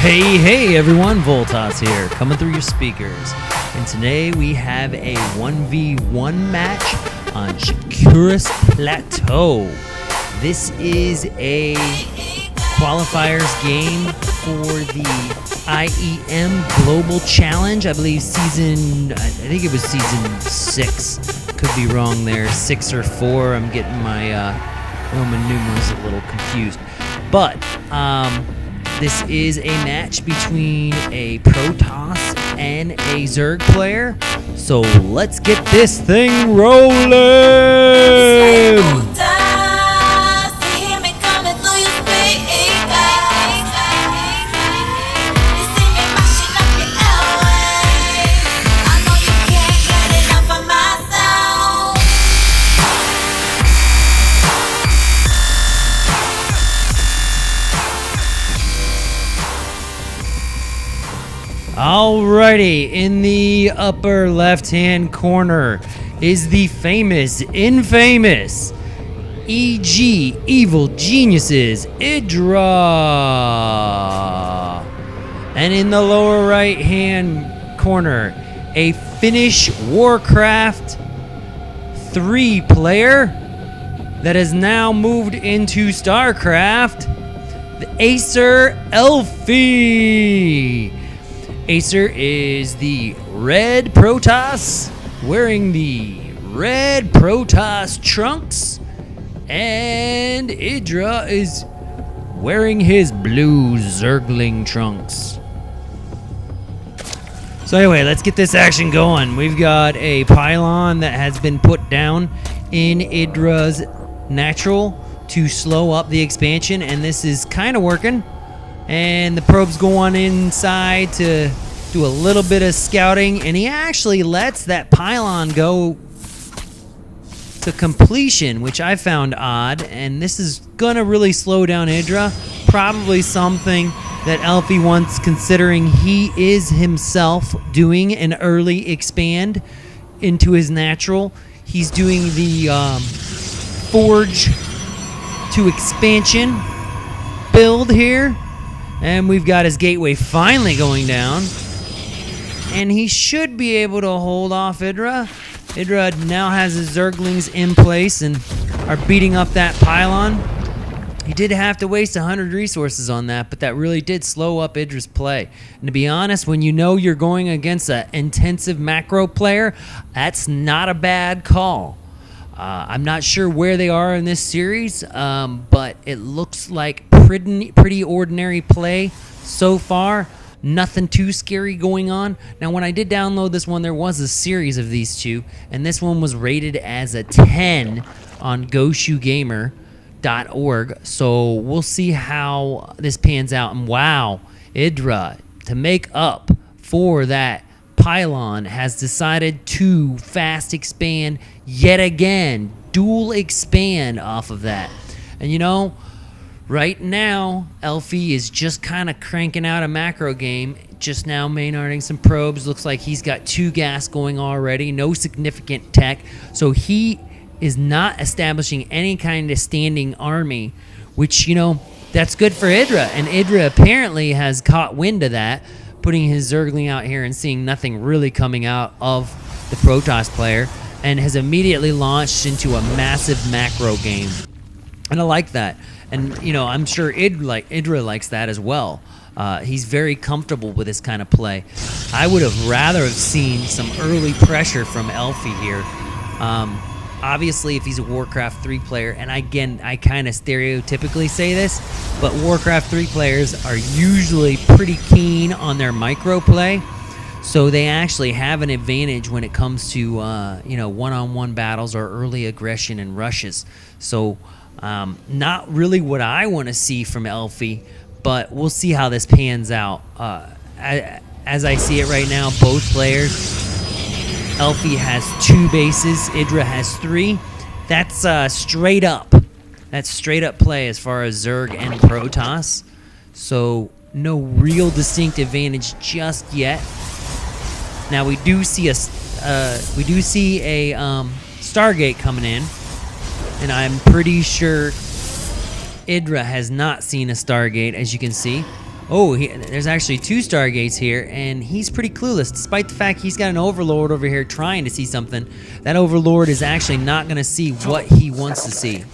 Hey everyone, Voltas here, coming through your speakers. And today we have a 1v1 match on Shakuris Plateau. This is a qualifiers game for the IEM Global Challenge. I believe I think it was season 6. Could be wrong there, 6 or 4. I'm getting my Roman numerals a little confused. But, this is a match between a Protoss and a Zerg player. So let's get this thing rolling! Alrighty, in the upper left-hand corner is the infamous EG Evil Geniuses Idra, and in the lower right-hand corner, a Finnish Warcraft 3 player that has now moved into StarCraft, the Acer Elfi. Acer is the red Protoss, wearing the red Protoss trunks, and Idra is wearing his blue Zergling trunks. So anyway, let's get this action going. We've got a pylon that has been put down in Idra's natural to slow up the expansion, and this is kind of working. And the probes go on inside to do a little bit of scouting, and he actually lets that pylon go to completion, which I found odd, and this is gonna really slow down Idra. Probably something that Elfi wants, considering he is himself doing an early expand into his natural. He's doing the forge to expansion build here. And we've got his gateway finally going down. And he should be able to hold off Idra. Idra now has his Zerglings in place and are beating up that pylon. He did have to waste 100 resources on that, but that really did slow up Idra's play. And to be honest, when you know you're going against an intensive macro player, that's not a bad call. I'm not sure where they are in this series, but it looks like pretty ordinary play so far. Nothing too scary going on. Now, when I did download this one, there was a series of these two, and this one was rated as a 10 on GoShoeGamer.org. So we'll see how this pans out. And wow, Idra, to make up for that pylon, has decided to fast expand yet again, dual expand off of that. And you know, right now Elfi is just kind of cranking out a macro game, just now mainarding some probes. Looks like he's got 2 gas going already, no significant tech, so he is not establishing any kind of standing army, which, you know, that's good for Idra. And Idra apparently has caught wind of that, putting his Zergling out here and seeing nothing really coming out of the Protoss player, and has immediately launched into a massive macro game. And I like that. And, you know, I'm sure Idra likes that as well. He's very comfortable with this kind of play. I would have rather have seen some early pressure from Elfi here. Obviously, if he's a Warcraft 3 player, and again, I kind of stereotypically say this, but Warcraft 3 players are usually pretty keen on their micro play, so they actually have an advantage when it comes to you know, one-on-one battles or early aggression and rushes. So not really what I want to see from Elfi, but we'll see how this pans out. As I see it right now, both players, Elfi has 2 bases, Idra has 3. That's straight up. That's straight up play as far as Zerg and Protoss. So no real distinct advantage just yet. Now we do see a Stargate coming in, and I'm pretty sure Idra has not seen a Stargate, as you can see. Oh, there's actually 2 Stargates here, and he's pretty clueless. Despite the fact he's got an Overlord over here trying to see something, that Overlord is actually not going to see what he wants to see.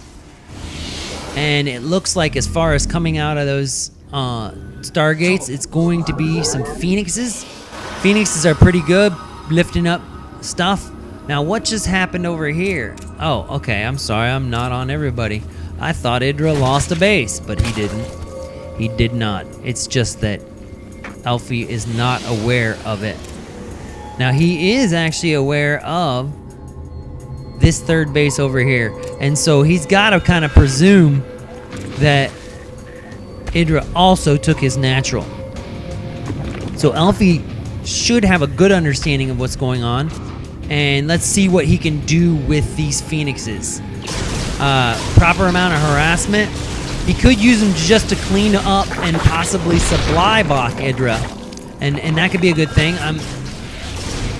And it looks like as far as coming out of those Stargates, it's going to be some Phoenixes. Phoenixes are pretty good, lifting up stuff. Now, what just happened over here? Oh, okay, I'm sorry, I'm not on everybody. I thought Idra lost a base, but he didn't. He did not. It's just that Elfi is not aware of it. Now, he is actually aware of this 3rd base over here. And so he's got to kind of presume that Idra also took his natural. So Elfi should have a good understanding of what's going on. And let's see what he can do with these Phoenixes. Proper amount of harassment. He could use them just to clean up and possibly supply block Idra. And that could be a good thing.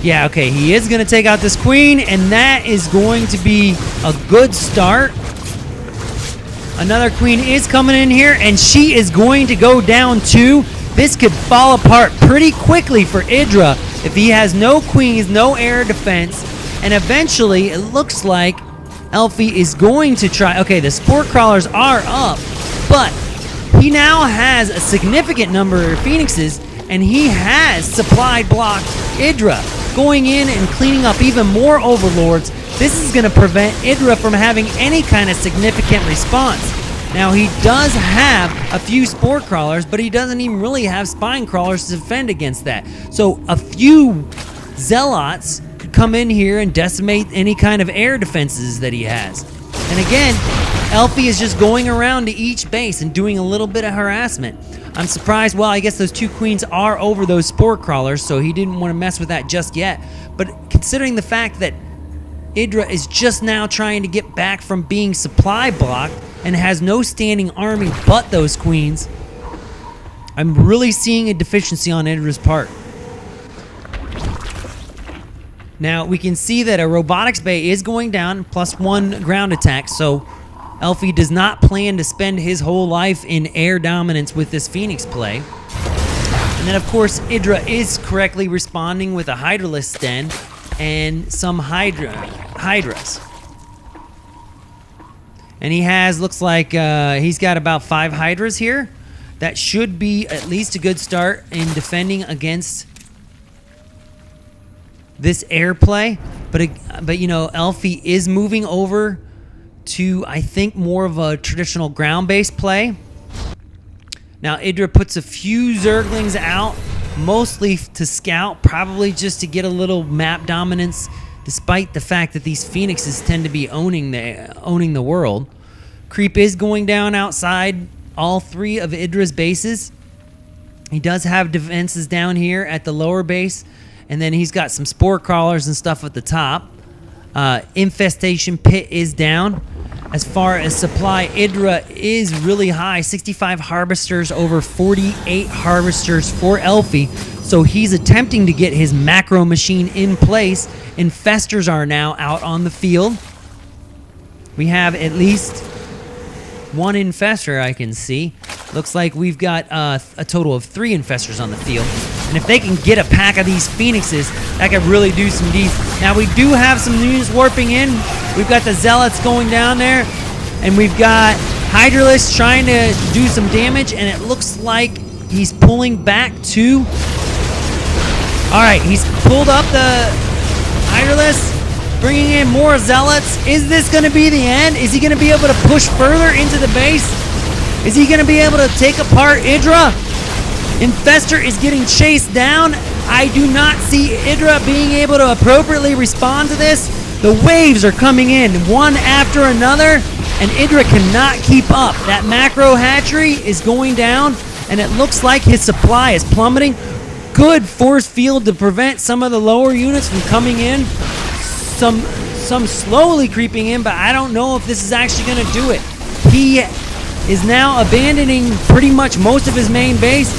Yeah, okay, he is going to take out this queen, and that is going to be a good start. Another queen is coming in here, and she is going to go down too. This could fall apart pretty quickly for Idra if he has no queens, no air defense, and eventually it looks like Elfi is going to try. Okay, the Spore Crawlers are up, but he now has a significant number of Phoenixes, and he has supplied blocked Idra. Going in and cleaning up even more Overlords, this is going to prevent Idra from having any kind of significant response. Now, he does have a few Spore Crawlers, but he doesn't even really have Spine Crawlers to defend against that. So a few Zealots could come in here and decimate any kind of air defenses that he has. And again, Elfi is just going around to each base and doing a little bit of harassment. I'm surprised. Well, I guess those 2 queens are over those Spore Crawlers, so he didn't want to mess with that just yet. But considering the fact that Idra is just now trying to get back from being supply blocked and has no standing army but those queens, I'm really seeing a deficiency on Idra's part. Now, we can see that a robotics bay is going down, +1 ground attack, so Elfi does not plan to spend his whole life in air dominance with this Phoenix play. And then, of course, Idra is correctly responding with a Hydralisk den and some Hydras. And he has, looks like he's got about 5 Hydras here. That should be at least a good start in defending against this air play. But you know, Elfi is moving over to, I think, more of a traditional ground-based play. Now, Idra puts a few Zerglings out, mostly to scout, probably just to get a little map dominance, despite the fact that these Phoenixes tend to be owning the world. Creep is going down outside all 3 of Idra's bases. He does have defenses down here at the lower base, and then he's got some Spore Crawlers and stuff at the top. Infestation Pit is down. As far as supply, Idra is really high, 65 Harvesters over 48 Harvesters for Elfi. So he's attempting to get his macro machine in place. Infestors are now out on the field. We have at least 1 Infestor I can see. Looks like we've got a total of 3 Infestors on the field. And if they can get a pack of these Phoenixes, that could really do some deeds. Now, we do have some units warping in. We've got the Zealots going down there. And we've got Hydralisk trying to do some damage. And it looks like he's pulling back too. Alright, he's pulled up the Hydralisk, bringing in more Zealots. Is this going to be the end? Is he going to be able to push further into the base? Is he going to be able to take apart Idra? Infestor is getting chased down. I do not see Idra being able to appropriately respond to this. The waves are coming in one after another, and Idra cannot keep up. That macro hatchery is going down, and it looks like his supply is plummeting. Good force field to prevent some of the lower units from coming in. Some slowly creeping in, but I don't know if this is actually going to do it. He is now abandoning pretty much most of his main base.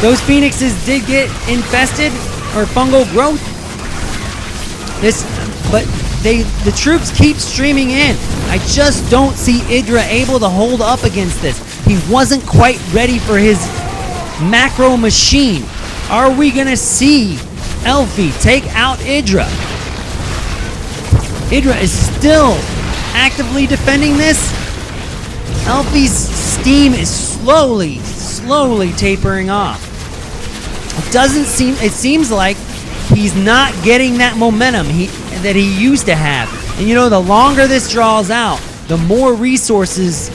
Those Phoenixes did get infested, or fungal growth. But the troops keep streaming in. I just don't see Idra able to hold up against this. He wasn't quite ready for his macro machine. Are we going to see Elfi take out Idra? Idra is still actively defending this. Elfi's steam is slowly tapering off. It seems like he's not getting that momentum that he used to have. And you know, the longer this draws out, the more resources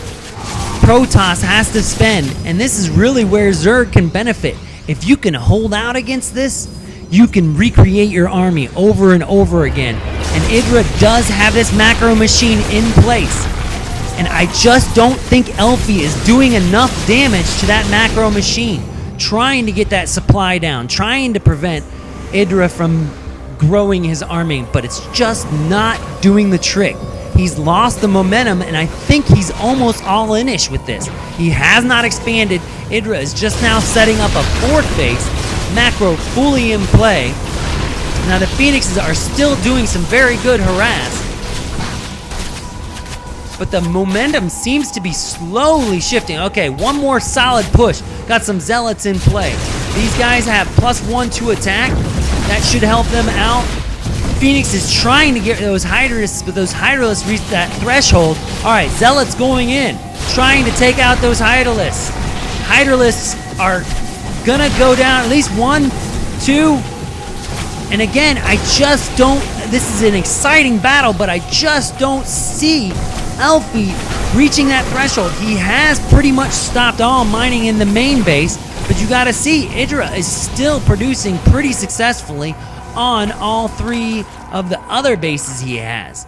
Protoss has to spend. And this is really where Zerg can benefit. If you can hold out against this, you can recreate your army over and over again. And Idra does have this macro machine in place. And I just don't think Elfi is doing enough damage to that macro machine. Trying to get that supply down, trying to prevent Idra from growing his army, but it's just not doing the trick. He's lost the momentum, and I think he's almost all-in-ish with this. He has not expanded. Idra is just now setting up a fourth base, macro fully in play. Now the Phoenixes are still doing some very good harass, but the momentum seems to be slowly shifting. Okay, one more solid push. Got some Zealots in play. These guys have +1 to attack. That should help them out. Phoenix is trying to get those Hydralisks, but those Hydralisks reached that threshold. All right, Zealots going in, trying to take out those Hydralisks. Hydralisks are gonna go down at least 1, 2. And again, I just don't, this is an exciting battle, but I just don't see Elfi reaching that threshold. He has pretty much stopped all mining in the main base, but you gotta see, Idra is still producing pretty successfully on all 3 of the other bases he has.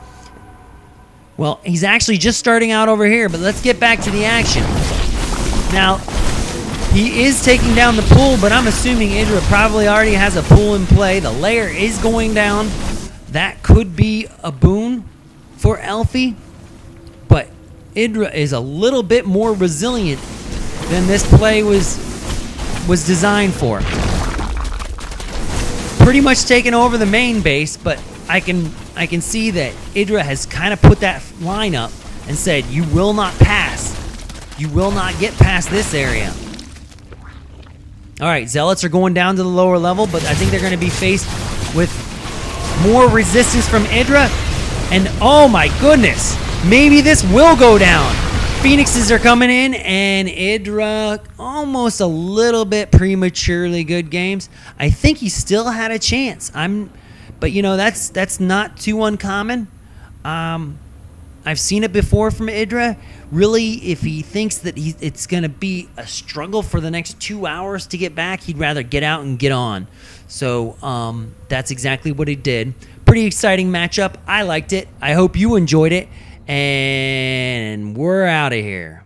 Well, he's actually just starting out over here, but let's get back to the action. Now, he is taking down the pool, but I'm assuming Idra probably already has a pool in play. The layer is going down. That could be a boon for Elfi. But Idra is a little bit more resilient than this play was designed for. Pretty much taken over the main base, but I can see that Idra has kind of put that line up and said, you will not pass. You will not get past this area. All right, Zealots are going down to the lower level, but I think they're going to be faced with more resistance from Idra. And oh my goodness, maybe this will go down. Phoenixes are coming in, and Idra almost a little bit prematurely good games. I think he still had a chance. But you know, that's not too uncommon. I've seen it before from Idra. Really, if he thinks that it's going to be a struggle for the next 2 hours to get back, he'd rather get out and get on. So that's exactly what he did. Pretty exciting matchup. I liked it. I hope you enjoyed it. And we're out of here.